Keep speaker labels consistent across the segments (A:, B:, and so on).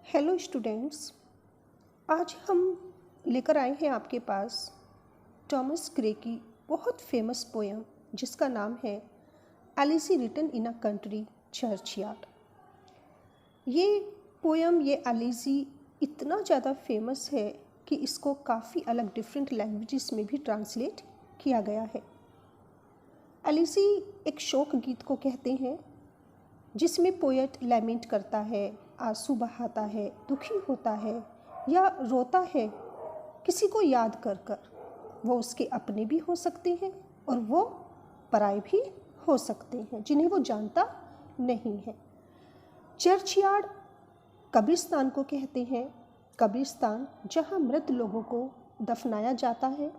A: Hello students. आज हम लेकर आए हैं आपके पास थॉमस ग्रे की बहुत फेमस पोयम जिसका नाम है elegy written in a country churchyard. ये पोयम ये एलिसी इतना ज़्यादा फेमस है कि इसको काफ़ी अलग डिफरेंट लैंग्वेजेस में भी ट्रांसलेट किया गया है। एलिसी एक शोक गीत को कहते हैं जिसमें पोएट लैमेंट करता है, आंसू बहाता है, दुखी होता है या रोता है किसी को याद कर कर। वो उसके अपने भी हो सकते हैं और वो पराए भी हो सकते हैं जिन्हें वो जानता नहीं है। चर्चयार्ड कब्रिस्तान को कहते हैं, कब्रिस्तान जहाँ मृत लोगों को दफनाया जाता है।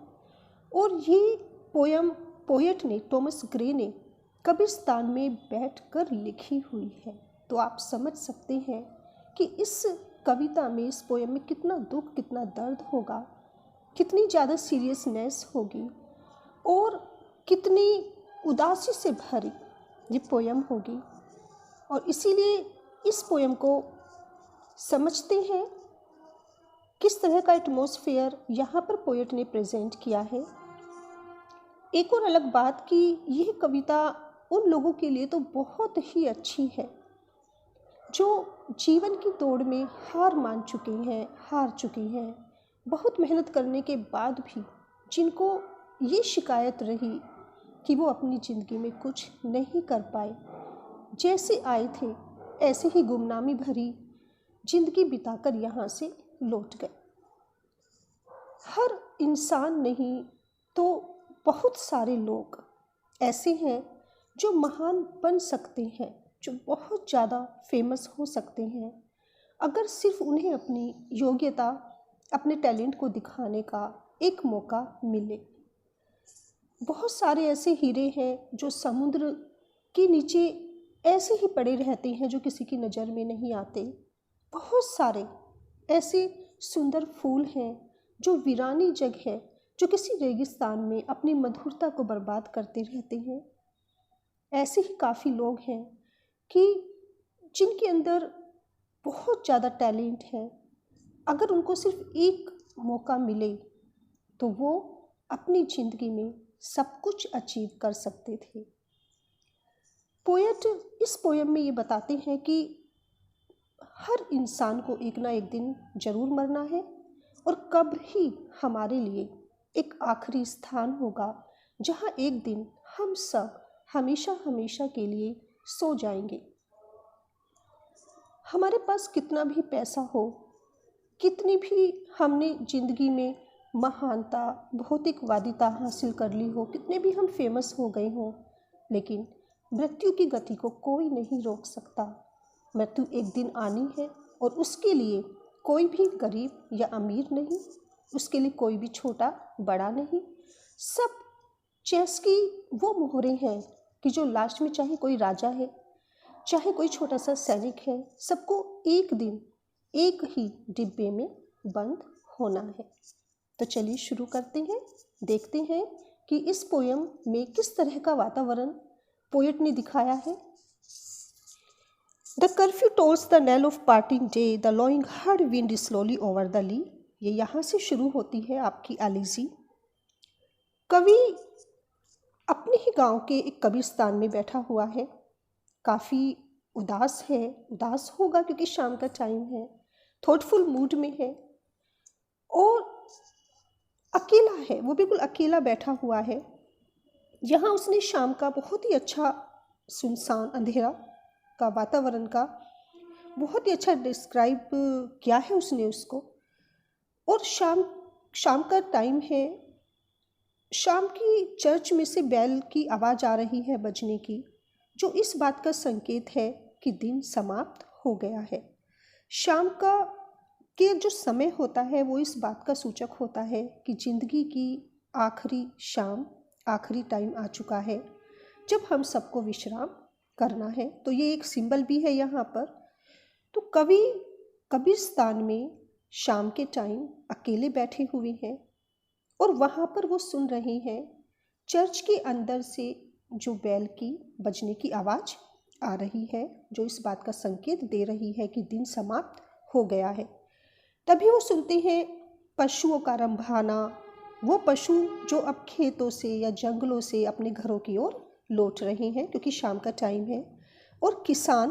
A: और ये पोयम पोएट ने थॉमस ग्रे ने कब्रिस्तान में बैठकर लिखी हुई है। तो आप समझ सकते हैं कि इस कविता में, इस पोयम में कितना दुख, कितना दर्द होगा, कितनी ज़्यादा सीरियसनेस होगी और कितनी उदासी से भरी ये पोयम होगी। और इसीलिए इस पोयम को समझते हैं किस तरह का एटमॉस्फेयर यहाँ पर पोएट ने प्रेजेंट किया है। एक और अलग बात कि यह कविता उन लोगों के लिए तो बहुत ही अच्छी है जो जीवन की दौड़ में हार मान चुके हैं, हार चुके हैं, बहुत मेहनत करने के बाद भी जिनको ये शिकायत रही कि वो अपनी ज़िंदगी में कुछ नहीं कर पाए, जैसे आए थे ऐसे ही गुमनामी भरी ज़िंदगी बिताकर यहाँ से लौट गए। हर इंसान नहीं तो बहुत सारे लोग ऐसे हैं जो महान बन सकते हैं, जो बहुत ज़्यादा फेमस हो सकते हैं अगर सिर्फ उन्हें अपनी योग्यता, अपने टैलेंट को दिखाने का एक मौका मिले। बहुत सारे ऐसे हीरे हैं जो समुद्र के नीचे ऐसे ही पड़े रहते हैं जो किसी की नज़र में नहीं आते। बहुत सारे ऐसे सुंदर फूल हैं जो वीरानी जगह है, जो किसी रेगिस्तान में अपनी मधुरता को बर्बाद करते रहते हैं। ऐसे ही काफ़ी लोग हैं कि जिनके अंदर बहुत ज़्यादा टैलेंट है, अगर उनको सिर्फ एक मौका मिले तो वो अपनी ज़िंदगी में सब कुछ अचीव कर सकते थे। पोएट इस पोयम में ये बताते हैं कि हर इंसान को एक ना एक दिन ज़रूर मरना है और कब ही हमारे लिए एक आखिरी स्थान होगा जहाँ एक दिन हम सब हमेशा हमेशा के लिए सो जाएंगे। हमारे पास कितना भी पैसा हो, कितनी भी हमने ज़िंदगी में महानता, भौतिकवादिता हासिल कर ली हो, कितने भी हम फेमस हो गए हों, लेकिन मृत्यु की गति को कोई नहीं रोक सकता। मृत्यु एक दिन आनी है और उसके लिए कोई भी गरीब या अमीर नहीं, उसके लिए कोई भी छोटा बड़ा नहीं। सब चेस की वो मोहरें हैं कि जो लास्ट में चाहे कोई राजा है, चाहे कोई छोटा सा सैनिक है, सबको एक दिन एक ही डिब्बे में बंद होना है। तो चलिए शुरू करते हैं, देखते हैं कि इस पोयम में किस तरह का वातावरण पोएट ने दिखाया है। The curfew tolls the knell of parting day, the lowing herd wind slowly over the lea. ये यहाँ से शुरू होती है आपकी एलिसी। कवि अपने ही गांव के एक कब्रिस्तान में बैठा हुआ है, काफ़ी उदास है, उदास होगा क्योंकि शाम का टाइम है, थॉटफुल मूड में है और अकेला है। वो बिल्कुल अकेला बैठा हुआ है। यहाँ उसने शाम का बहुत ही अच्छा सुनसान अंधेरा का वातावरण का बहुत ही अच्छा डिस्क्राइब किया है उसने उसको। और शाम का टाइम है, शाम की चर्च में से बेल की आवाज़ आ रही है बजने की, जो इस बात का संकेत है कि दिन समाप्त हो गया है। शाम का के जो समय होता है वो इस बात का सूचक होता है कि ज़िंदगी की आखिरी शाम, आखिरी टाइम आ चुका है जब हम सबको विश्राम करना है। तो ये एक सिंबल भी है यहाँ पर। तो कवि कब्रिस्तान में शाम के टाइम अकेले बैठे हुए हैं और वहाँ पर वो सुन रहे हैं चर्च के अंदर से जो बेल की बजने की आवाज़ आ रही है, जो इस बात का संकेत दे रही है कि दिन समाप्त हो गया है। तभी वो सुनते हैं पशुओं का रंभाना, वो पशु जो अब खेतों से या जंगलों से अपने घरों की ओर लौट रहे हैं क्योंकि शाम का टाइम है। और किसान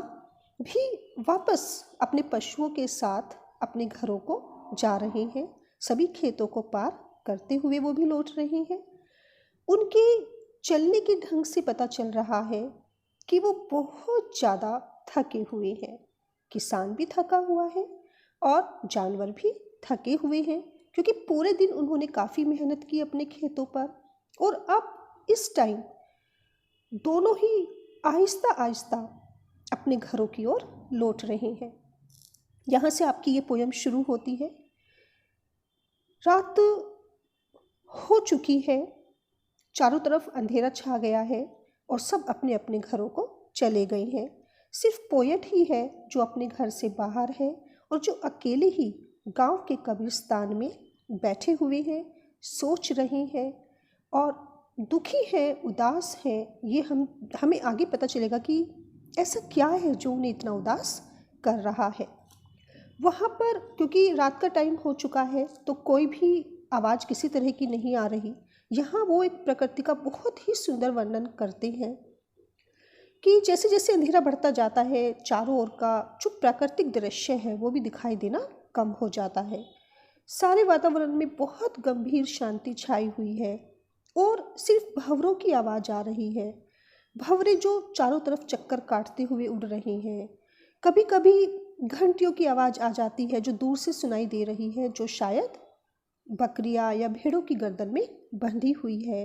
A: भी वापस अपने पशुओं के साथ अपने घरों को जा रहे हैं। सभी खेतों को पार करते हुए वो भी लौट रहे हैं। उनके चलने के ढंग से पता चल रहा है कि वो बहुत ज़्यादा थके हुए हैं। किसान भी थका हुआ है और जानवर भी थके हुए हैं क्योंकि पूरे दिन उन्होंने काफ़ी मेहनत की अपने खेतों पर। और अब इस टाइम दोनों ही आहिस्ता आहिस्ता अपने घरों की ओर लौट रहे हैं। यहाँ से आपकी ये पोयम शुरू होती है। रात हो चुकी है, चारों तरफ अंधेरा छा गया है और सब अपने अपने घरों को चले गए हैं। सिर्फ पोएट ही है जो अपने घर से बाहर है और जो अकेले ही गांव के कब्रिस्तान में बैठे हुए हैं, सोच रहे हैं और दुखी है, उदास है। ये हमें आगे पता चलेगा कि ऐसा क्या है जो उन्हें इतना उदास कर रहा है। वहाँ पर क्योंकि रात का टाइम हो चुका है तो कोई भी आवाज़ किसी तरह की नहीं आ रही। यहाँ वो एक प्रकृति का बहुत ही सुंदर वर्णन करते हैं कि जैसे जैसे अंधेरा बढ़ता जाता है, चारों ओर का जो प्राकृतिक दृश्य है वो भी दिखाई देना कम हो जाता है। सारे वातावरण में बहुत गंभीर शांति छाई हुई है और सिर्फ भंवरों की आवाज़ आ रही है। भंवरे जो चारों तरफ चक्कर काटते हुए उड़ रहे हैं। कभी कभी घंटियों की आवाज़ आ जाती है जो दूर से सुनाई दे रही है, जो शायद बकरियां या भेड़ों की गर्दन में बंधी हुई है।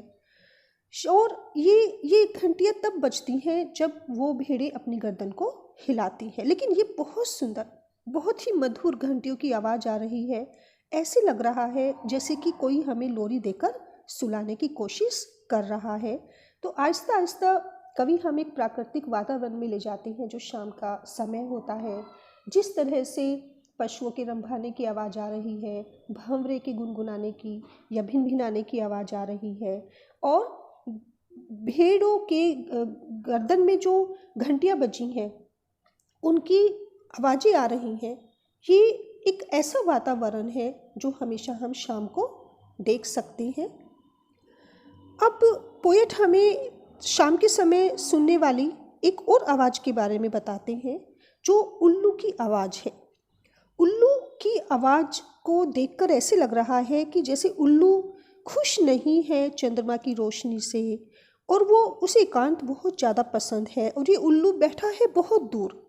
A: और ये घंटियां तब बजती हैं जब वो भेड़ें अपनी गर्दन को हिलाती हैं। लेकिन ये बहुत सुंदर, बहुत ही मधुर घंटियों की आवाज़ आ रही है। ऐसे लग रहा है जैसे कि कोई हमें लोरी देकर सुलाने की कोशिश कर रहा है। तो आहिस्ता आहिस्ता कवि हम एक प्राकृतिक वातावरण में ले जाते हैं जो शाम का समय होता है। जिस तरह से पशुओं के रंभाने की आवाज़ आ रही है, भंवरे के गुनगुनाने की या भिनभिनाने की आवाज़ आ रही है और भेड़ों के गर्दन में जो घंटियाँ बजी हैं उनकी आवाज़ें आ रही हैं। ये एक ऐसा वातावरण है जो हमेशा हम शाम को देख सकते हैं। अब पोएट हमें शाम के समय सुनने वाली एक और आवाज़ के बारे में बताते हैं जो उल्लू की आवाज़ है। उल्लू की आवाज़ को देखकर ऐसे लग रहा है कि जैसे उल्लू खुश नहीं है चंद्रमा की रोशनी से और वो उसे एकांत बहुत ज़्यादा पसंद है। और ये उल्लू बैठा है बहुत दूर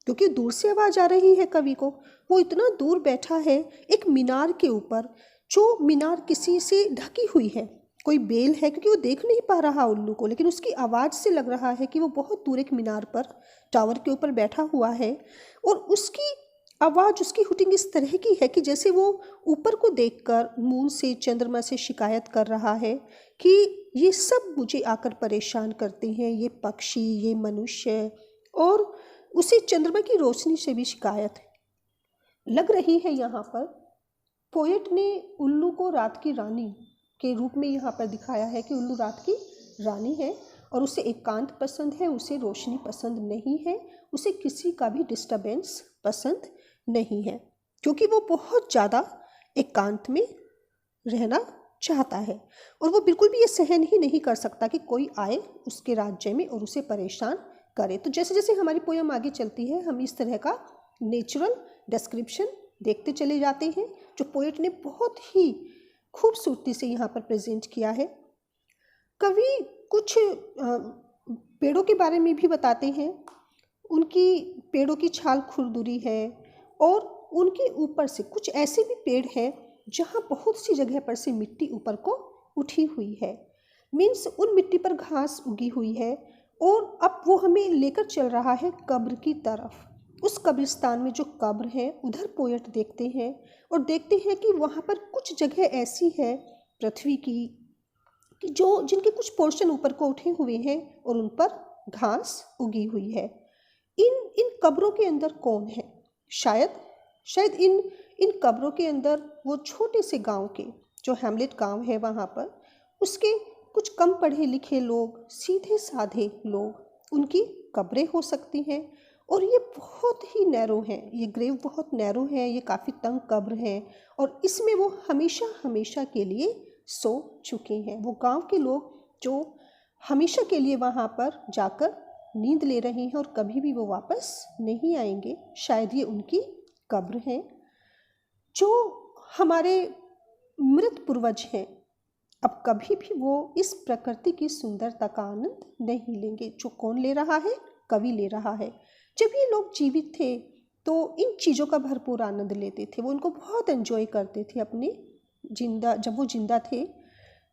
A: क्योंकि दूर से आवाज़ आ रही है कवि को। वो इतना दूर बैठा है एक मीनार के ऊपर, जो मीनार किसी से ढकी हुई है। कोई बेल है क्योंकि वो देख नहीं पा रहा उल्लू को, लेकिन उसकी आवाज़ से लग रहा है कि वो बहुत दूर एक मीनार पर, टावर के ऊपर बैठा हुआ है। और उसकी आवाज़, उसकी हुटिंग इस तरह की है कि जैसे वो ऊपर को देखकर मून से, चंद्रमा से शिकायत कर रहा है कि ये सब मुझे आकर परेशान करते हैं, ये पक्षी, ये मनुष्य। और उसे चंद्रमा की रोशनी से भी शिकायत लग रही है। यहाँ पर पोएट ने उल्लू को रात की रानी के रूप में यहाँ पर दिखाया है कि उल्लू रात की रानी है और उसे एकांत पसंद है, उसे रोशनी पसंद नहीं है, उसे किसी का भी डिस्टर्बेंस पसंद नहीं है क्योंकि वो बहुत ज़्यादा एकांत में रहना चाहता है और वो बिल्कुल भी ये सहन ही नहीं कर सकता कि कोई आए उसके राज्य में और उसे परेशान करे। तो जैसे जैसे हमारी पोयम आगे चलती है हम इस तरह का नेचुरल डिस्क्रिप्शन देखते चले जाते हैं जो पोएट ने बहुत ही खूबसूरती से यहाँ पर प्रेजेंट किया है। कवि कुछ पेड़ों के बारे में भी बताते हैं। उनकी पेड़ों की छाल खुरदुरी है और उनके ऊपर से कुछ ऐसे भी पेड़ हैं जहाँ बहुत सी जगह पर से मिट्टी ऊपर को उठी हुई है। मीन्स उन मिट्टी पर घास उगी हुई है और अब वो हमें लेकर चल रहा है कब्र की तरफ। उस कब्रिस्तान में जो कब्र है उधर पोएट देखते हैं और देखते हैं कि वहाँ पर कुछ जगह ऐसी है पृथ्वी की कि जो जिनके कुछ पोर्शन ऊपर को उठे हुए हैं और उन पर घास उगी हुई है। इन कब्रों के अंदर कौन है? शायद इन कब्रों के अंदर वो छोटे से गांव के, जो हैमलेट गांव है वहाँ पर, उसके कुछ कम पढ़े लिखे लोग, सीधे साधे लोग, उनकी कब्रें हो सकती हैं। और ये बहुत ही नैरो है, ये ग्रेव बहुत नैरो है, ये काफ़ी तंग कब्र है और इसमें वो हमेशा हमेशा के लिए सो चुके हैं। वो गांव के लोग जो हमेशा के लिए वहाँ पर जाकर नींद ले रहे हैं और कभी भी वो वापस नहीं आएंगे। शायद ये उनकी कब्र है। जो हमारे मृत पूर्वज हैं, अब कभी भी वो इस प्रकृति की सुंदरता का आनंद नहीं लेंगे। जो कौन ले रहा है? कवि ले रहा है। जब ये लोग जीवित थे तो इन चीज़ों का भरपूर आनंद लेते थे, वो उनको बहुत एंजॉय करते थे अपने जब वो जिंदा थे।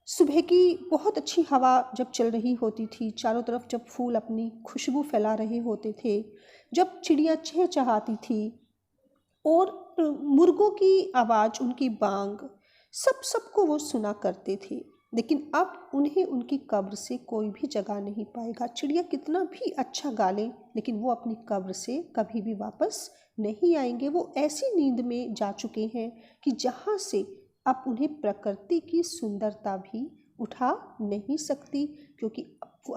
A: सुबह की बहुत अच्छी हवा जब चल रही होती थी, चारों तरफ जब फूल अपनी खुशबू फैला रहे होते थे, जब चिड़िया चहचहाती थी और मुर्गों की आवाज़, उनकी बांग, सबको वो सुना करते थे। लेकिन अब उन्हें उनकी कब्र से कोई भी जगा नहीं पाएगा। चिड़िया कितना भी अच्छा गा लें, लेकिन वो अपनी कब्र से कभी भी वापस नहीं आएंगे। वो ऐसी नींद में जा चुके हैं कि जहाँ से अब उन्हें प्रकृति की सुंदरता भी उठा नहीं सकती, क्योंकि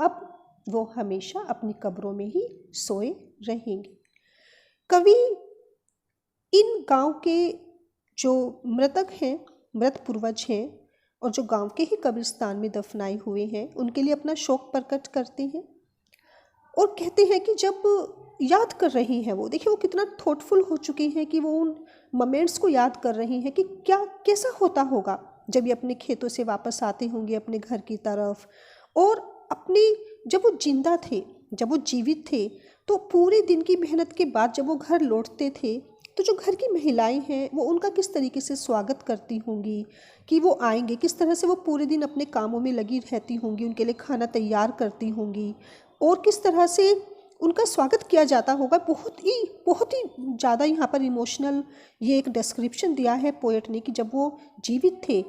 A: अब वो हमेशा अपनी कब्रों में ही सोए रहेंगे। कवि इन गांव के जो मृतक हैं, मृत पूर्वज हैं और जो गांव के ही कब्रिस्तान में दफनाए हुए हैं, उनके लिए अपना शोक प्रकट करते हैं और कहते हैं कि जब याद कर रही हैं, वो देखिए वो कितना थॉटफुल हो चुके हैं कि वो उन मोमेंट्स को याद कर रही हैं कि क्या कैसा होता होगा जब ये अपने खेतों से वापस आते होंगे अपने घर की तरफ। और अपने जब वो जिंदा थे, जब वो जीवित थे, तो पूरे दिन की मेहनत के बाद जब वो घर लौटते थे तो जो घर की महिलाएं हैं वो उनका किस तरीके से स्वागत करती होंगी कि वो आएंगे, किस तरह से वो पूरे दिन अपने कामों में लगी रहती होंगी, उनके लिए खाना तैयार करती होंगी और किस तरह से उनका स्वागत किया जाता होगा। बहुत ही ज़्यादा यहाँ पर इमोशनल ये एक डिस्क्रिप्शन दिया है पोएट ने कि जब वो जीवित थे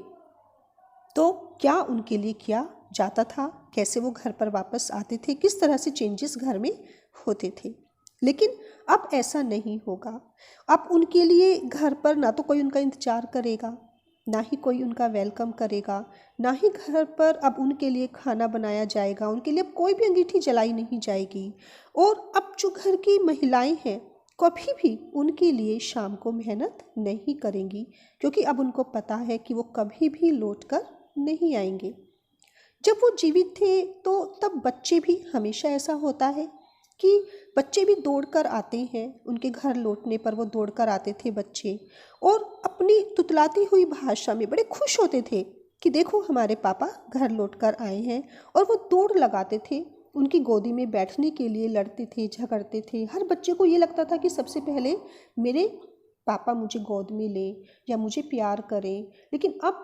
A: तो क्या उनके लिए किया जाता था, कैसे वो घर पर वापस आते थे, किस तरह से चेंजेस घर में होते थे। लेकिन अब ऐसा नहीं होगा। अब उनके लिए घर पर ना तो कोई उनका इंतज़ार करेगा, ना ही कोई उनका वेलकम करेगा, ना ही घर पर अब उनके लिए खाना बनाया जाएगा, उनके लिए अब कोई भी अंगीठी जलाई नहीं जाएगी। और अब जो घर की महिलाएं हैं कभी भी उनके लिए शाम को मेहनत नहीं करेंगी, क्योंकि अब उनको पता है कि वो कभी भी लौटकर नहीं आएंगे। जब वो जीवित थे तो तब बच्चे भी, हमेशा ऐसा होता है कि बच्चे भी दौड़कर आते हैं, उनके घर लौटने पर वो दौड़कर आते थे बच्चे और अपनी तुतलाती हुई भाषा में बड़े खुश होते थे कि देखो हमारे पापा घर लौटकर आए हैं। और वो दौड़ लगाते थे, उनकी गोदी में बैठने के लिए लड़ते थे, झगड़ते थे। हर बच्चे को ये लगता था कि सबसे पहले मेरे पापा मुझे गोद में लें या मुझे प्यार करें। लेकिन अब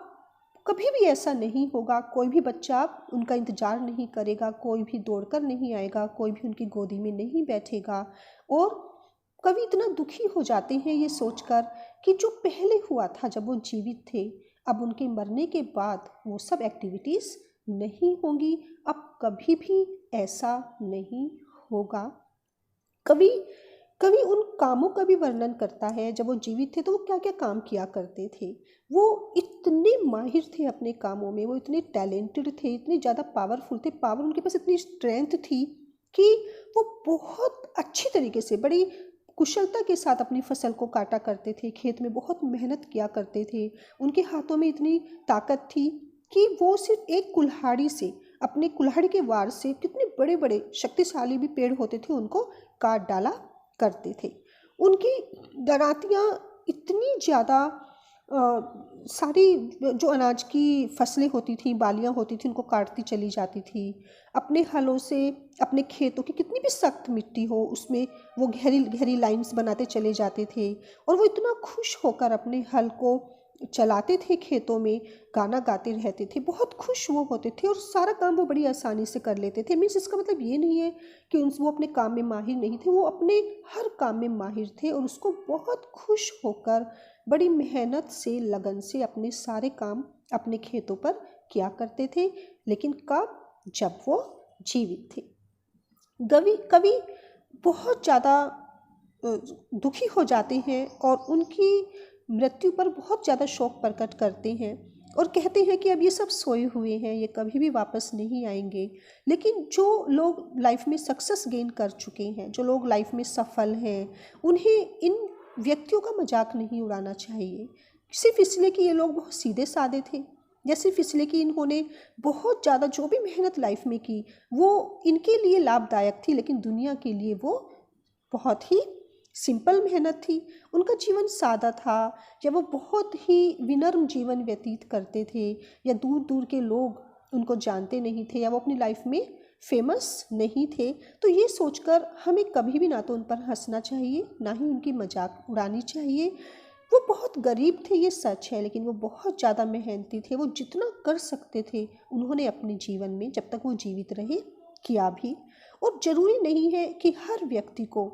A: कभी भी ऐसा नहीं होगा। कोई भी बच्चा उनका इंतज़ार नहीं करेगा, कोई भी दौड़कर नहीं आएगा, कोई भी उनकी गोदी में नहीं बैठेगा। और कवि इतना दुखी हो जाते हैं ये सोचकर कि जो पहले हुआ था जब वो जीवित थे, अब उनके मरने के बाद वो सब एक्टिविटीज़ नहीं होंगी, अब कभी भी ऐसा नहीं होगा। कवि उन कामों का भी वर्णन करता है। जब वो जीवित थे तो वो क्या क्या काम किया करते थे। वो इतने माहिर थे अपने कामों में, वो इतने टैलेंटेड थे, इतने ज़्यादा पावरफुल थे, पावर उनके पास इतनी स्ट्रेंथ थी कि वो बहुत अच्छी तरीके से, बड़ी कुशलता के साथ अपनी फसल को काटा करते थे, खेत में बहुत मेहनत किया करते थे। उनके हाथों में इतनी ताकत थी कि वो सिर्फ एक कुल्हाड़ी से, अपने कुल्हाड़ी के वार से कितने बड़े बड़े शक्तिशाली भी पेड़ होते थे उनको काट डाला करते थे। उनकी दरातियाँ इतनी ज़्यादा सारी जो अनाज की फसलें होती थी, बालियाँ होती थी, उनको काटती चली जाती थी। अपने हलों से अपने खेतों की कितनी भी सख्त मिट्टी हो उसमें वो गहरी गहरी लाइंस बनाते चले जाते थे। और वो इतना खुश होकर अपने हल को चलाते थे, खेतों में गाना गाते रहते थे, बहुत खुश वो होते थे और सारा काम वो बड़ी आसानी से कर लेते थे। मीन्स इसका मतलब ये नहीं है कि वो अपने काम में माहिर नहीं थे, वो अपने हर काम में माहिर थे और उसको बहुत खुश होकर बड़ी मेहनत से, लगन से अपने सारे काम अपने खेतों पर किया करते थे। लेकिन कब? जब वो जीवित थे। कवि बहुत ज़्यादा दुखी हो जाते हैं और उनकी मृत्यु पर बहुत ज़्यादा शोक प्रकट करते हैं। और कहते हैं कि अब ये सब सोए हुए हैं, ये कभी भी वापस नहीं आएंगे। लेकिन जो लोग लाइफ में सक्सेस गेन कर चुके हैं, जो लोग लाइफ में सफल हैं, उन्हें इन व्यक्तियों का मजाक नहीं उड़ाना चाहिए, सिर्फ इसलिए कि ये लोग बहुत सीधे साधे थे, या सिर्फ इसलिए कि इन्होंने बहुत ज़्यादा जो भी मेहनत लाइफ में की वो इनके लिए लाभदायक थी, लेकिन दुनिया के लिए वो बहुत ही सिंपल मेहनत थी। उनका जीवन सादा था, या वो बहुत ही विनम्र जीवन व्यतीत करते थे, या दूर दूर के लोग उनको जानते नहीं थे, या वो अपनी लाइफ में फेमस नहीं थे। तो ये सोचकर हमें कभी भी ना तो उन पर हंसना चाहिए, ना ही उनकी मजाक उड़ानी चाहिए। वो बहुत गरीब थे, ये सच है, लेकिन वो बहुत ज़्यादा मेहनती थे। वो जितना कर सकते थे उन्होंने अपने जीवन में, जब तक वो जीवित रहे, किया भी। और ज़रूरी नहीं है कि हर व्यक्ति को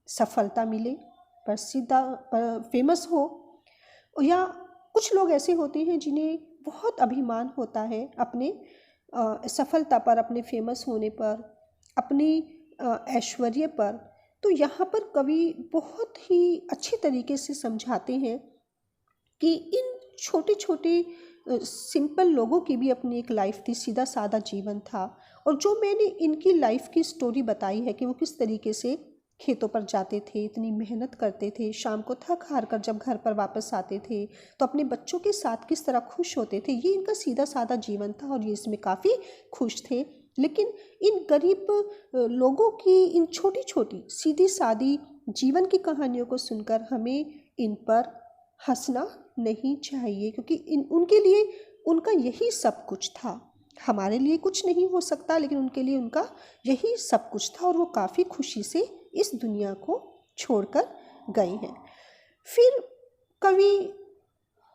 A: सफलता मिले, फेमस हो, या कुछ लोग ऐसे होते हैं जिन्हें बहुत अभिमान होता है अपने सफलता पर, अपने फेमस होने पर, अपनी ऐश्वर्य पर। तो यहाँ पर कवि बहुत ही अच्छे तरीके से समझाते हैं कि इन छोटे छोटे सिंपल लोगों की भी अपनी एक लाइफ थी, सीधा साधा जीवन था। और जो मैंने इनकी लाइफ की स्टोरी बताई है कि वो किस तरीके से खेतों पर जाते थे, इतनी मेहनत करते थे, शाम को थक हार कर जब घर पर वापस आते थे तो अपने बच्चों के साथ किस तरह खुश होते थे, ये इनका सीधा साधा जीवन था और ये इसमें काफ़ी खुश थे। लेकिन इन गरीब लोगों की इन छोटी छोटी सीधी सादी जीवन की कहानियों को सुनकर हमें इन पर हंसना नहीं चाहिए, क्योंकि उनके लिए उनका यही सब कुछ था। हमारे लिए कुछ नहीं हो सकता, लेकिन उनके लिए उनका यही सब कुछ था, और वो काफ़ी खुशी से इस दुनिया को छोड़कर गए हैं। फिर कवि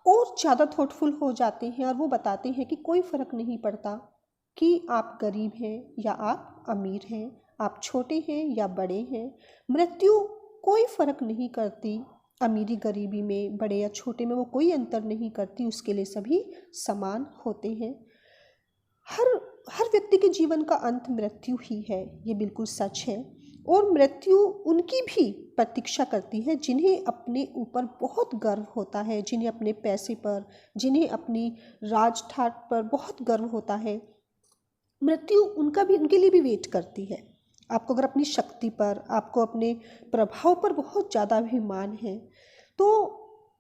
A: और ज़्यादा थॉटफुल हो जाते हैं और वो बताते हैं कि कोई फ़र्क नहीं पड़ता कि आप गरीब हैं या आप अमीर हैं, आप छोटे हैं या बड़े हैं। मृत्यु कोई फ़र्क नहीं करती, अमीरी गरीबी में, बड़े या छोटे में वो कोई अंतर नहीं करती, उसके लिए सभी समान होते हैं। हर व्यक्ति के जीवन का अंत मृत्यु ही है, ये बिल्कुल सच है। और मृत्यु उनकी भी प्रतीक्षा करती है जिन्हें अपने ऊपर बहुत गर्व होता है, जिन्हें अपने पैसे पर, जिन्हें अपनी राज ठाट पर बहुत गर्व होता है। मृत्यु उनके लिए भी वेट करती है। आपको अगर अपनी शक्ति पर, आपको अपने प्रभाव पर बहुत ज़्यादा अभिमान है तो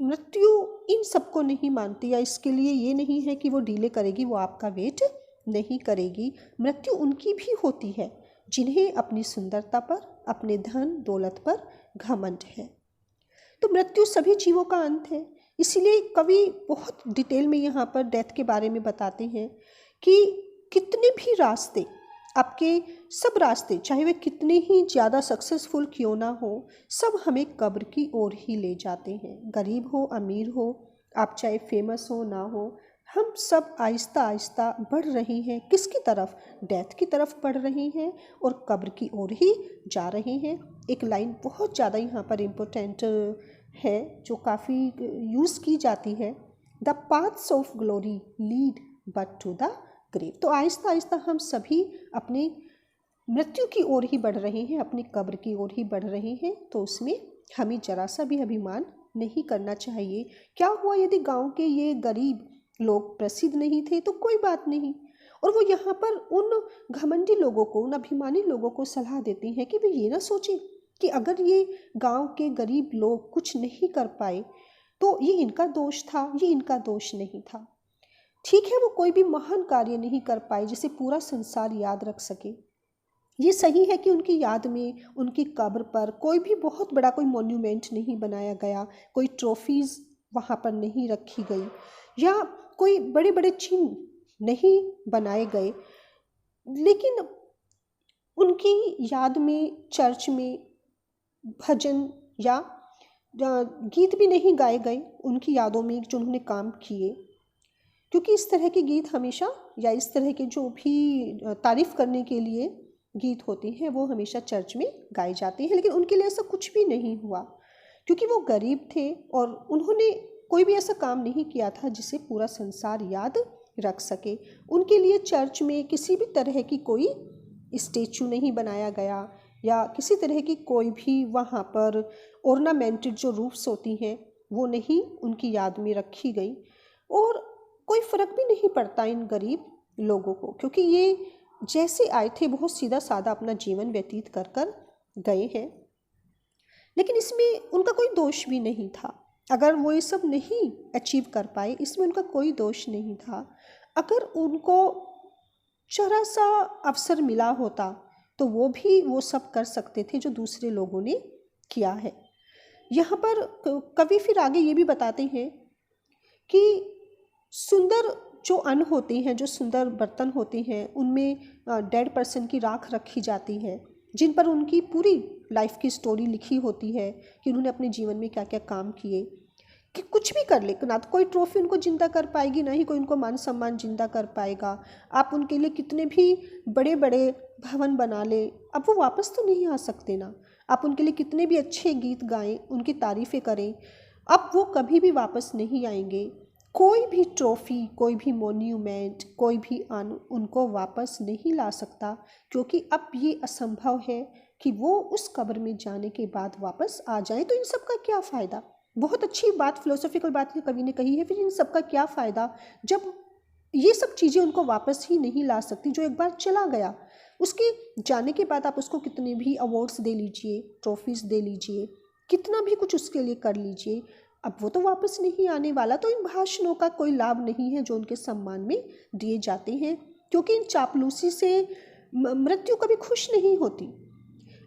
A: मृत्यु इन सबको नहीं मानती, या इसके लिए ये नहीं है कि वो डिले करेगी, वो आपका वेट नहीं करेगी। मृत्यु उनकी भी होती है जिन्हें अपनी सुंदरता पर, अपने धन दौलत पर घमंड है। तो मृत्यु सभी जीवों का अंत है। इसीलिए कवि बहुत डिटेल में यहाँ पर डेथ के बारे में बताते हैं कि कितने भी रास्ते, आपके सब रास्ते, चाहे वे कितने ही ज़्यादा सक्सेसफुल क्यों ना हो, सब हमें कब्र की ओर ही ले जाते हैं। गरीब हो, अमीर हो, आप चाहे फेमस हो ना हो, हम सब आहिस्ता आहिस्ता बढ़ रहे हैं। किसकी तरफ? डेथ की तरफ बढ़ रहे हैं और कब्र की ओर ही जा रहे हैं। एक लाइन बहुत ज़्यादा यहाँ पर इम्पोर्टेंट है जो काफ़ी यूज़ की जाती है, the paths of glory lead but to the grave. तो आहिस्ता आहिस्ता हम सभी अपनी मृत्यु की ओर ही बढ़ रहे हैं, अपनी कब्र की ओर ही बढ़ रहे हैं। तो उसमें हमें जरा सा भी अभिमान नहीं करना चाहिए। क्या हुआ यदि गांव के ये गरीब लोग प्रसिद्ध नहीं थे तो कोई बात नहीं। और वो यहाँ पर उन घमंडी लोगों को, उन अभिमानी लोगों को सलाह देती हैं कि वे ये ना सोचें कि अगर ये गांव के गरीब लोग कुछ नहीं कर पाए तो ये इनका दोष था, ये इनका दोष नहीं था। ठीक है, वो कोई भी महान कार्य नहीं कर पाए जिसे पूरा संसार याद रख सके। ये सही है कि उनकी याद में, उनकी कब्र पर कोई भी बहुत बड़ा कोई मॉन्यूमेंट नहीं बनाया गया, कोई ट्रॉफीज़ वहाँ पर नहीं रखी गई, या कोई बड़े बड़े चिन्ह नहीं बनाए गए। लेकिन उनकी याद में चर्च में भजन या गीत भी नहीं गाए गए उनकी यादों में जो उन्होंने काम किए, क्योंकि इस तरह के गीत हमेशा, या इस तरह के जो भी तारीफ़ करने के लिए गीत होते हैं वो हमेशा चर्च में गाए जाते हैं। लेकिन उनके लिए ऐसा कुछ भी नहीं हुआ, क्योंकि वो गरीब थे और उन्होंने कोई भी ऐसा काम नहीं किया था जिसे पूरा संसार याद रख सके। उनके लिए चर्च में किसी भी तरह की कोई स्टैचू नहीं बनाया गया, या किसी तरह की कोई भी वहाँ पर ऑर्नामेंटेड जो रूफ्स होती हैं वो नहीं उनकी याद में रखी गई। और कोई फ़र्क भी नहीं पड़ता इन गरीब लोगों को, क्योंकि ये जैसे आए थे बहुत सीधा साधा अपना जीवन व्यतीत कर कर गए हैं। लेकिन इसमें उनका कोई दोष भी नहीं था। अगर वो ये सब नहीं अचीव कर पाए, इसमें उनका कोई दोष नहीं था। अगर उनको जरा सा अवसर मिला होता तो वो भी वो सब कर सकते थे जो दूसरे लोगों ने किया है। यहाँ पर कवि फिर आगे ये भी बताते हैं कि सुंदर जो अन्न होते हैं, जो सुंदर बर्तन होते हैं, उनमें डेड पर्सन की राख रखी जाती है, जिन पर उनकी पूरी लाइफ की स्टोरी लिखी होती है कि उन्होंने अपने जीवन में क्या क्या काम किए, कि कुछ भी कर ले, ना तो कोई ट्रॉफी उनको जिंदा कर पाएगी, ना ही कोई उनको मान सम्मान जिंदा कर पाएगा। आप उनके लिए कितने भी बड़े बड़े भवन बना ले, अब वो वापस तो नहीं आ सकते ना। आप उनके लिए कितने भी अच्छे गीत गाएं, उनकी तारीफ़ें करें, अब वो कभी भी वापस नहीं आएंगे। कोई भी ट्रॉफी, कोई भी मोन्यूमेंट, कोई भी उनको वापस नहीं ला सकता, क्योंकि अब ये असंभव है कि वो उस कब्र में जाने के बाद वापस आ जाए। तो इन सब का क्या फ़ायदा? बहुत अच्छी बात, फिलोसॉफिकल बात कवि ने कही है। फिर इन सब का क्या फ़ायदा जब ये सब चीज़ें उनको वापस ही नहीं ला सकती। जो एक बार चला गया, उसके जाने के बाद आप उसको कितने भी अवार्ड्स दे लीजिए, ट्रॉफीज़ दे लीजिए, कितना भी कुछ उसके लिए कर लीजिए, अब वो तो वापस नहीं आने वाला। तो इन भाषणों का कोई लाभ नहीं है जो उनके सम्मान में दिए जाते हैं, क्योंकि इन चापलूसी से मृत्यु कभी खुश नहीं होती।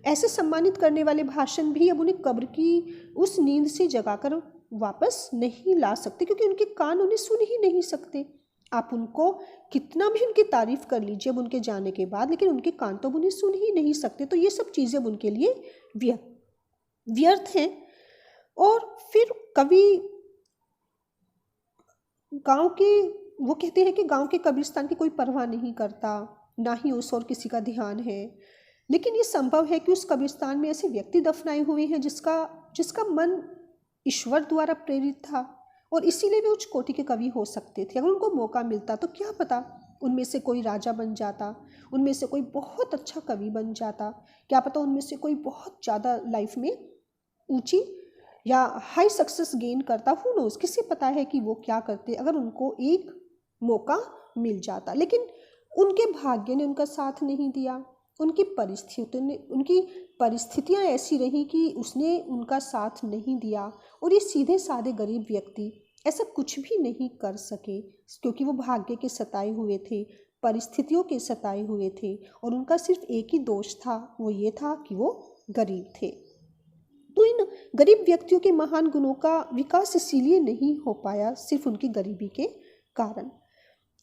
A: ऐसे सम्मानित करने वाले भाषण भी अब उन्हें कब्र की उस नींद से जगाकर वापस नहीं ला सकते, क्योंकि उनके कान उन्हें सुन ही नहीं सकते। आप उनको कितना भी उनकी तारीफ कर लीजिए अब उनके जाने के बाद, लेकिन उनके कान तो उन्हें सुन ही नहीं सकते। तो ये सब चीज़ें अब उनके लिए व्यर्थ हैं। और फिर कवि गांव के, वो कहते हैं कि गांव के कब्रिस्तान की कोई परवाह नहीं करता, ना ही उस और किसी का ध्यान है। लेकिन ये संभव है कि उस कब्रिस्तान में ऐसे व्यक्ति दफनाए हुए हैं जिसका मन ईश्वर द्वारा प्रेरित था, और इसीलिए वे उच्च कोटि के कवि हो सकते थे। अगर उनको मौका मिलता तो क्या पता उनमें से कोई राजा बन जाता, उनमें से कोई बहुत अच्छा कवि बन जाता, क्या पता उनमें से कोई बहुत ज़्यादा लाइफ में ऊंची या हाई सक्सेस गेन करता। हु नोज, किसे पता है कि वो क्या करते अगर उनको एक मौका मिल जाता। लेकिन उनके भाग्य ने उनका साथ नहीं दिया, उनकी परिस्थितियाँ ऐसी रहीं कि उसने उनका साथ नहीं दिया, और ये सीधे साधे गरीब व्यक्ति ऐसा कुछ भी नहीं कर सके, क्योंकि वो भाग्य के सताए हुए थे, परिस्थितियों के सताए हुए थे, और उनका सिर्फ एक ही दोष था, वो ये था कि वो गरीब थे। तो इन गरीब व्यक्तियों के महान गुणों का विकास इसीलिए नहीं हो पाया, सिर्फ उनकी गरीबी के कारण।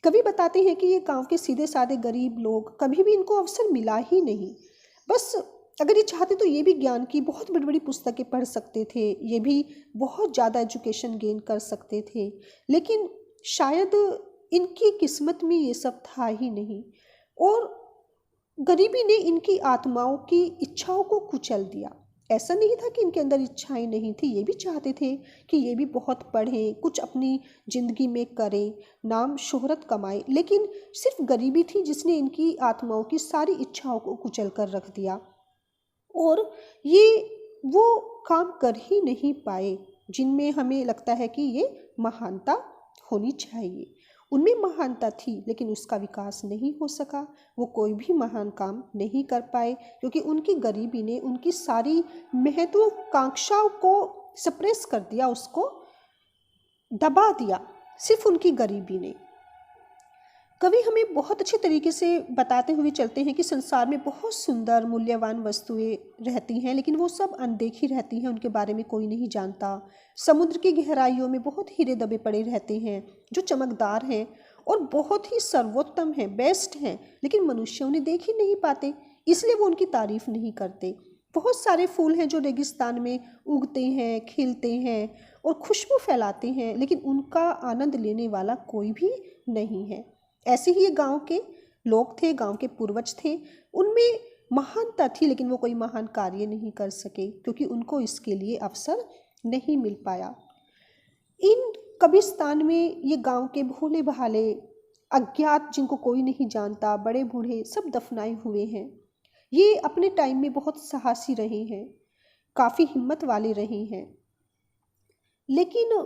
A: कवि बताते हैं कि ये गांव के सीधे साधे गरीब लोग, कभी भी इनको अवसर मिला ही नहीं। बस अगर ये चाहते तो ये भी ज्ञान की बहुत बड़ी बड़ी पुस्तकें पढ़ सकते थे, ये भी बहुत ज़्यादा एजुकेशन गेन कर सकते थे, लेकिन शायद इनकी किस्मत में ये सब था ही नहीं, और गरीबी ने इनकी आत्माओं की इच्छाओं को कुचल दिया। ऐसा नहीं था कि इनके अंदर इच्छाएं नहीं थी, ये भी चाहते थे कि ये भी बहुत पढ़ें, कुछ अपनी ज़िंदगी में करें, नाम शोहरत कमाएं, लेकिन सिर्फ गरीबी थी जिसने इनकी आत्माओं की सारी इच्छाओं को कुचल कर रख दिया, और ये वो काम कर ही नहीं पाए जिनमें हमें लगता है कि ये महानता होनी चाहिए। उनमें महानता थी, लेकिन उसका विकास नहीं हो सका, वो कोई भी महान काम नहीं कर पाए, क्योंकि उनकी गरीबी ने उनकी सारी महत्वाकांक्षाओं को सप्रेस कर दिया, उसको दबा दिया, सिर्फ उनकी गरीबी ने। कवि हमें बहुत अच्छे तरीके से बताते हुए चलते हैं कि संसार में बहुत सुंदर मूल्यवान वस्तुएं रहती हैं, लेकिन वो सब अनदेखी रहती हैं, उनके बारे में कोई नहीं जानता। समुद्र की गहराइयों में बहुत हीरे दबे पड़े रहते हैं जो चमकदार हैं और बहुत ही सर्वोत्तम हैं, बेस्ट हैं, लेकिन मनुष्य उन्हें देख ही नहीं पाते, इसलिए वो उनकी तारीफ नहीं करते। बहुत सारे फूल हैं जो रेगिस्तान में उगते हैं, खिलते हैं और खुशबू फैलाते हैं, लेकिन उनका आनंद लेने वाला कोई भी नहीं है। ऐसे ही ये गांव के लोग थे, गांव के पूर्वज थे, उनमें महानता थी, लेकिन वो कोई महान कार्य नहीं कर सके, क्योंकि उनको इसके लिए अवसर नहीं मिल पाया। इन कब्रिस्तान में ये गांव के भोले भाले अज्ञात, जिनको कोई नहीं जानता, बड़े बूढ़े सब दफनाए हुए हैं। ये अपने टाइम में बहुत साहसी रहे हैं, काफ़ी हिम्मत वाले रहे हैं, लेकिन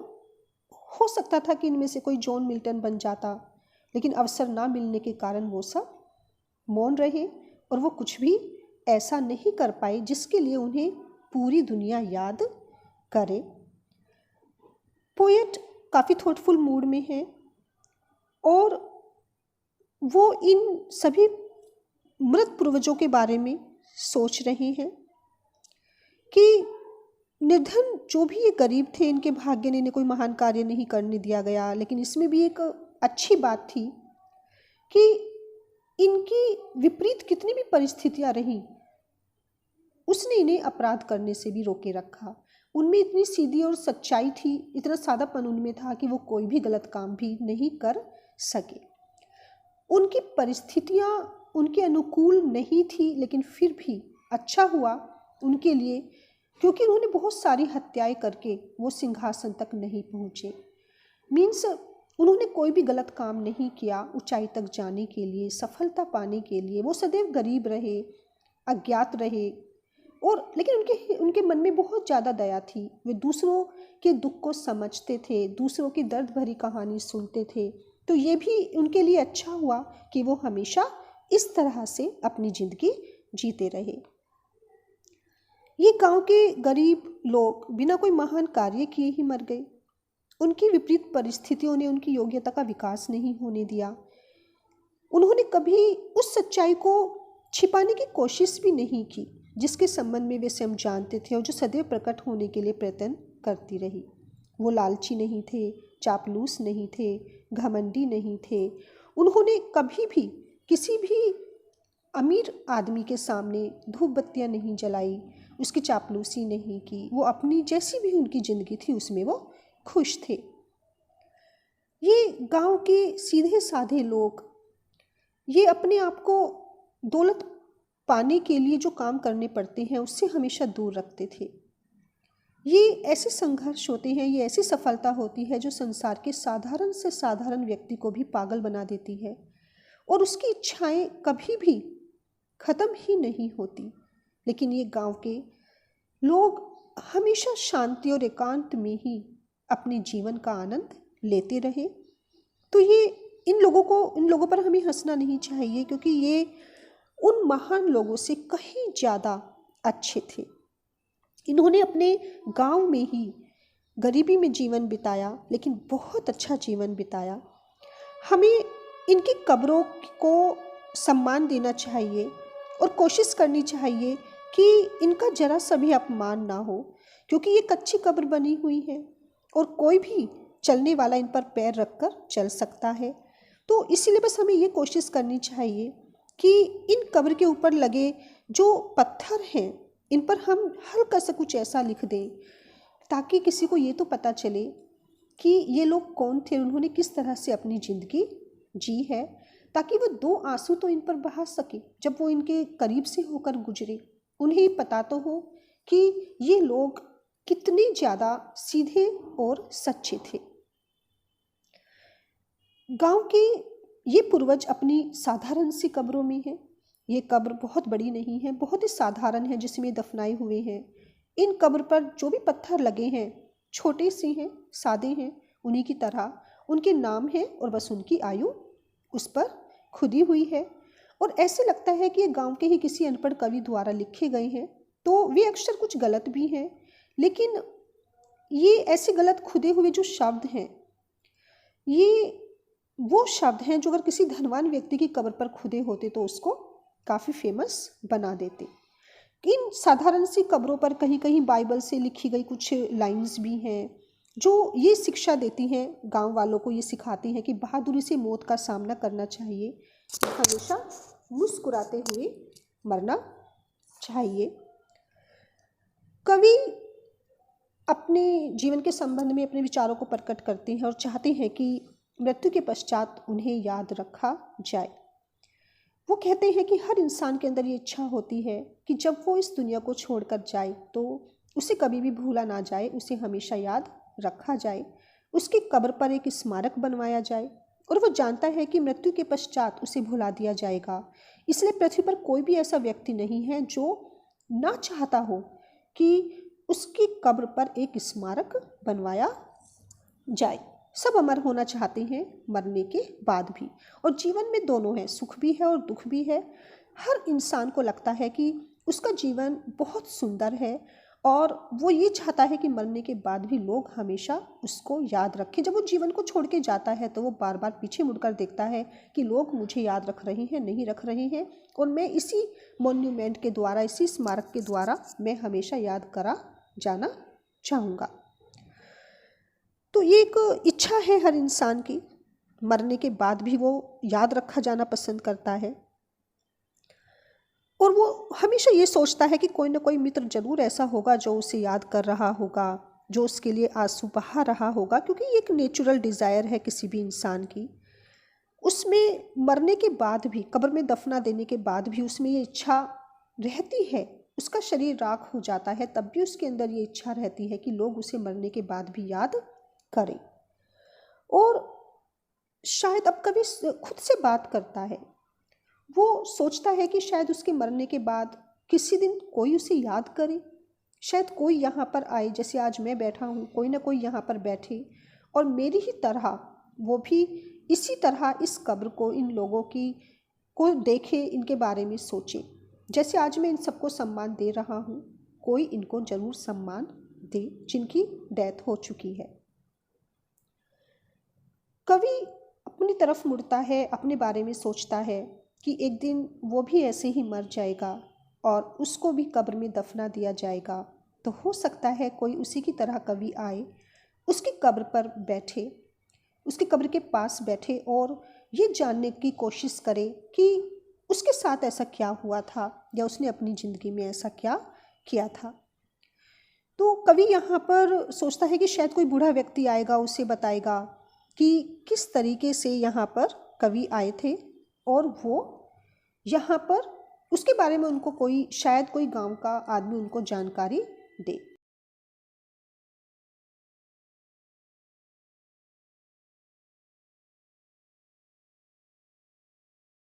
A: हो सकता था कि इनमें से कोई जॉन मिल्टन बन जाता, लेकिन अवसर ना मिलने के कारण वो सब मौन रहे और वो कुछ भी ऐसा नहीं कर पाए जिसके लिए उन्हें पूरी दुनिया याद करे। पोएट काफ़ी थॉटफुल मूड में है और वो इन सभी मृत पूर्वजों के बारे में सोच रहे हैं कि निर्धन जो भी ये गरीब थे, इनके भाग्य ने इन्हें कोई महान कार्य नहीं करने दिया गया, लेकिन इसमें भी एक अच्छी बात थी कि इनकी विपरीत कितनी भी परिस्थितियां रहीं, उसने इन्हें अपराध करने से भी रोके रखा। उनमें इतनी सीधी और सच्चाई थी, इतना सादापन उनमें था कि वो कोई भी गलत काम भी नहीं कर सके। उनकी परिस्थितियां उनके अनुकूल नहीं थी, लेकिन फिर भी अच्छा हुआ उनके लिए, क्योंकि उन्होंने बहुत सारी हत्याएं करके वो सिंहासन तक नहीं पहुँचे। मीन्स उन्होंने कोई भी गलत काम नहीं किया ऊंचाई तक जाने के लिए, सफलता पाने के लिए। वो सदैव गरीब रहे, अज्ञात रहे, और लेकिन उनके मन में बहुत ज़्यादा दया थी। वे दूसरों के दुख को समझते थे, दूसरों की दर्द भरी कहानी सुनते थे। तो ये भी उनके लिए अच्छा हुआ कि वो हमेशा इस तरह से अपनी ज़िंदगी जीते रहे। ये गांव के गरीब लोग बिना कोई महान कार्य किए ही मर गए। उनकी विपरीत परिस्थितियों ने उनकी योग्यता का विकास नहीं होने दिया। उन्होंने कभी उस सच्चाई को छिपाने की कोशिश भी नहीं की जिसके संबंध में वे स्वयं जानते थे और जो सदैव प्रकट होने के लिए प्रयत्न करती रही। वो लालची नहीं थे, चापलूस नहीं थे, घमंडी नहीं थे। उन्होंने कभी भी किसी भी अमीर आदमी के सामने धूप बत्तियाँ नहीं जलाई, उसकी चापलूसी नहीं की। वो अपनी जैसी भी उनकी ज़िंदगी थी उसमें वो खुश थे। ये गांव के सीधे साधे लोग, ये अपने आप को दौलत पाने के लिए जो काम करने पड़ते हैं उससे हमेशा दूर रखते थे। ये ऐसे संघर्ष होते हैं, ये ऐसी सफलता होती है जो संसार के साधारण से साधारण व्यक्ति को भी पागल बना देती है और उसकी इच्छाएं कभी भी खत्म ही नहीं होती। लेकिन ये गांव के लोग हमेशा शांति और एकांत में ही अपने जीवन का आनंद लेते रहे। तो ये इन लोगों पर हमें हंसना नहीं चाहिए, क्योंकि ये उन महान लोगों से कहीं ज़्यादा अच्छे थे। इन्होंने अपने गांव में ही गरीबी में जीवन बिताया, लेकिन बहुत अच्छा जीवन बिताया। हमें इनकी कब्रों को सम्मान देना चाहिए और कोशिश करनी चाहिए कि इनका जरा सा भी अपमान ना हो, क्योंकि ये कच्ची कब्र बनी हुई है और कोई भी चलने वाला इन पर पैर रखकर चल सकता है। तो इसीलिए बस हमें ये कोशिश करनी चाहिए कि इन कब्र के ऊपर लगे जो पत्थर हैं इन पर हम हल्का सा कुछ ऐसा लिख दें ताकि किसी को ये तो पता चले कि ये लोग कौन थे, उन्होंने किस तरह से अपनी ज़िंदगी जी है, ताकि वो दो आंसू तो इन पर बहा सके जब वो इनके करीब से होकर गुजरे। उन्हें पता तो हो कि ये लोग कितने ज़्यादा सीधे और सच्चे थे। गांव के ये पूर्वज अपनी साधारण सी कब्रों में हैं। ये कब्र बहुत बड़ी नहीं है, बहुत ही साधारण है जिसमें दफनाए हुए हैं। इन कब्र पर जो भी पत्थर लगे हैं छोटे से हैं, सादे हैं, उन्हीं की तरह उनके नाम हैं और बस उनकी आयु उस पर खुदी हुई है। और ऐसे लगता है कि ये गांव के ही किसी अनपढ़ कवि द्वारा लिखे गए हैं। तो वे अक्षर कुछ गलत भी हैं, लेकिन ये ऐसे गलत खुदे हुए जो शब्द हैं, ये वो शब्द हैं जो अगर किसी धनवान व्यक्ति की कब्र पर खुदे होते तो उसको काफ़ी फेमस बना देते। इन साधारण सी कब्रों पर कहीं कहीं बाइबल से लिखी गई कुछ लाइंस भी हैं जो ये शिक्षा देती हैं, गांव वालों को ये सिखाती हैं कि बहादुरी से मौत का सामना करना चाहिए, हमेशा मुस्कुराते हुए मरना चाहिए। कवि अपने जीवन के संबंध में अपने विचारों को प्रकट करते हैं और चाहते हैं कि मृत्यु के पश्चात उन्हें याद रखा जाए। वो कहते हैं कि हर इंसान के अंदर ये इच्छा होती है कि जब वो इस दुनिया को छोड़कर जाए तो उसे कभी भी भूला ना जाए, उसे हमेशा याद रखा जाए, उसकी कब्र पर एक स्मारक बनवाया जाए। और वो जानता है कि मृत्यु के पश्चात उसे भुला दिया जाएगा। इसलिए पृथ्वी पर कोई भी ऐसा व्यक्ति नहीं है जो ना चाहता हो कि उसकी कब्र पर एक स्मारक बनवाया जाए। सब अमर होना चाहते हैं मरने के बाद भी, और जीवन में दोनों है, सुख भी है और दुख भी है। हर इंसान को लगता है कि उसका जीवन बहुत सुंदर है और वो ये चाहता है कि मरने के बाद भी लोग हमेशा उसको याद रखें। जब वो जीवन को छोड़ के जाता है तो वो बार बार पीछे मुड़कर देखता है कि लोग मुझे याद रख रहे हैं, नहीं रख रहे हैं, और मैं इसी मॉन्यूमेंट के द्वारा, इसी स्मारक के द्वारा मैं हमेशा याद करा जाना चाहूँगा। तो ये एक इच्छा है हर इंसान की, मरने के बाद भी वो याद रखा जाना पसंद करता है, और वो हमेशा ये सोचता है कि कोई ना कोई मित्र जरूर ऐसा होगा जो उसे याद कर रहा होगा, जो उसके लिए आंसू बहा रहा होगा, क्योंकि ये एक नेचुरल डिज़ायर है किसी भी इंसान की। उसमें मरने के बाद भी, कब्र में दफना देने के बाद भी उसमें ये इच्छा रहती है। उसका शरीर राख हो जाता है तब भी उसके अंदर ये इच्छा रहती है कि लोग उसे मरने के बाद भी याद करें। और शायद अब कभी खुद से बात करता है, वो सोचता है कि शायद उसके मरने के बाद किसी दिन कोई उसे याद करे, शायद कोई यहाँ पर आए, जैसे आज मैं बैठा हूँ, कोई ना कोई यहाँ पर बैठे और मेरी ही तरह वो भी इसी तरह इस कब्र को, इन लोगों की को देखे, इनके बारे में सोचे। जैसे आज मैं इन सबको सम्मान दे रहा हूँ, कोई इनको जरूर सम्मान दे जिनकी डेथ हो चुकी है। कवि अपनी तरफ मुड़ता है, अपने बारे में सोचता है कि एक दिन वो भी ऐसे ही मर जाएगा और उसको भी कब्र में दफना दिया जाएगा। तो हो सकता है कोई उसी की तरह कवि आए, उसकी कब्र पर बैठे, उसकी कब्र के पास बैठे और ये जानने की कोशिश करे कि उसके साथ ऐसा क्या हुआ था या उसने अपनी ज़िंदगी में ऐसा क्या किया था। तो कवि यहाँ पर सोचता है कि शायद कोई बूढ़ा व्यक्ति आएगा, उसे बताएगा कि किस तरीके से यहाँ पर कवि आए थे, और वो यहाँ पर उसके बारे में उनको कोई, शायद कोई गांव का आदमी उनको जानकारी दे।